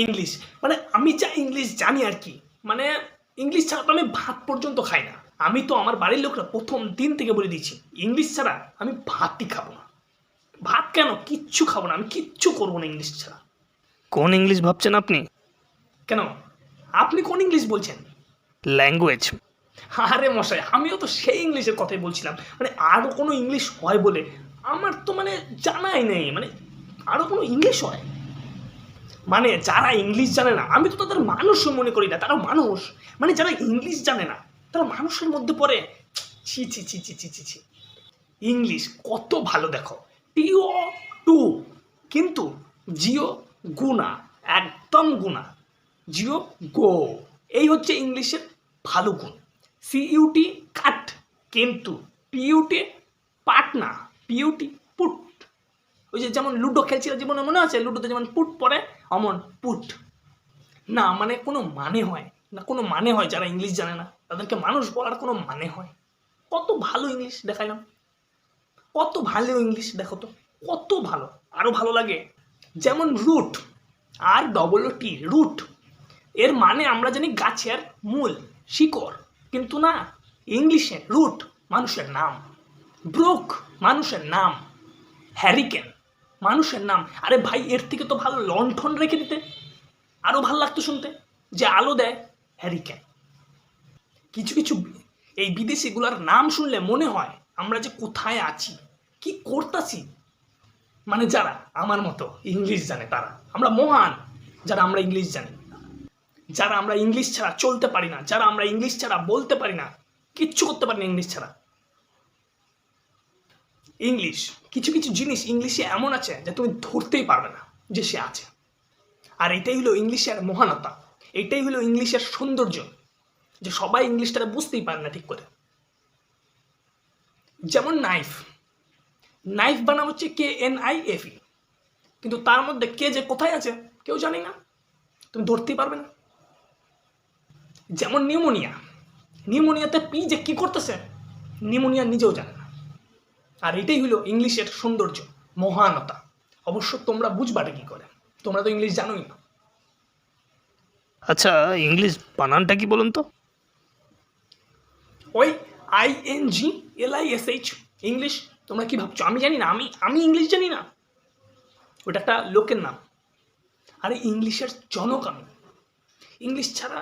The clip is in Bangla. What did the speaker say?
ইংলিশ মানে আমি যা ইংলিশ জানি আর কি, মানে ইংলিশ ছাড়া তো আমি ভাত পর্যন্ত খাই না। আমি তো আমার বাড়ির লোকরা প্রথম দিন থেকে বলে দিচ্ছি ইংলিশ ছাড়া আমি ভাতই খাবো না। ভাত কেন, কিচ্ছু খাবো না, আমি কিচ্ছু করবো না ইংলিশ ছাড়া। কোন ইংলিশ ভাবছেন আপনি? কেন, আপনি কোন ইংলিশ বলছেন? ল্যাঙ্গুয়েজ। আরে মশাই, আমিও তো সেই ইংলিশের কথাই বলছিলাম, মানে আরও কোনো ইংলিশ হয় বলে আমার তো মানে জানাই নেই, মানে আরও কোনো ইংলিশ হয় মানে যারা ইংলিশ জানে না আমি তো তাদের মানুষও মনে করি না, তারা মানুষ, মানে যারা ইংলিশ জানে না তারা মানুষের মধ্যে পড়ে। ছি ছি ছি ছি ছি ছি ছি। ইংলিশ কত ভালো দেখো, টিও টু কিন্তু জিও গুনা, একদম গুনা, জিও গো, এই হচ্ছে ইংলিশের ভালো গুণ। সিইউটি কাট কিন্তু পিইউটি পাট না, পিইউটি পুট। ওই যে যেমন লুডো খেলছিল জীবনে মনে আছে, লুডোতে যেমন পুট পড়ে অমন পুট না, মানে কোনো মানে হয় না, কোনো মানে হয় যারা ইংলিশ জানে না তাদেরকে মানুষ বলার কোনো মানে হয়? কত ভালো ইংলিশ দেখাইলাম, কত ভালো ইংলিশ দেখো তো, কত ভালো। আরও ভালো লাগে যেমন রুট, আর ডবল টি, রুট এর মানে আমরা জানি গাছের মূল, শিকড়, কিন্তু না, ইংলিশে রুট মানুষের নাম, ব্রুক মানুষের নাম, হ্যারিকেন মানুষের নাম। আরে ভাই, এর থেকে তো ভালো লণ্ঠন রেখে দিতে, আরও ভালো লাগতো শুনতে, যে আলো দেয়, হ্যারিকেন। কিছু কিছু এই বিদেশিগুলার নাম শুনলে মনে হয় আমরা যে কোথায় আছি, কি করতেছি। মানে যারা আমার মতো ইংলিশ জানে তারা আমরা মহান, যারা আমরা ইংলিশ জানি, যারা আমরা ইংলিশ ছাড়া চলতে পারি না, যারা আমরা ইংলিশ ছাড়া বলতে পারি না, কিচ্ছু করতে পারি না ইংলিশ ছাড়া। ইংলিশ কিছু কিছু জিনিস ইংলিশে এমন আছে যে তুমি ধরতেই পারবে না যে সে আছে, আর এটাই হলো ইংলিশের মহানতা, এটাই হলো ইংলিশের সৌন্দর্য, যে সবাই ইংলিশটা বুঝতেই পারে না ঠিক করে। যেমন নাইফ, নাইফ বানাম হচ্ছে KNIFE, কিন্তু তার মধ্যে কে যে কোথায় আছে কেউ জানে না, তুমি ধরতেই পারবে না। যেমন নিউমোনিয়া, নিউমোনিয়াতে পি যে কী করতেছে নিউমোনিয়া নিজেও জানে না, আর এটাই হলো ইংলিশের সৌন্দর্য, মহানতা। অবশ্য তোমরা বুঝবাটা কী করে, তোমরা তো ইংলিশ জানোই না। আচ্ছা, ইংলিশ বানানটা কি বলুন তো? ওই INGLISH ইংলিশ। তোমরা কি ভাবছো আমি জানি না? আমি ইংলিশ জানি না? ওটা একটা লোকের নাম। আরে ইংলিশের জনক আমি, ইংলিশ ছাড়া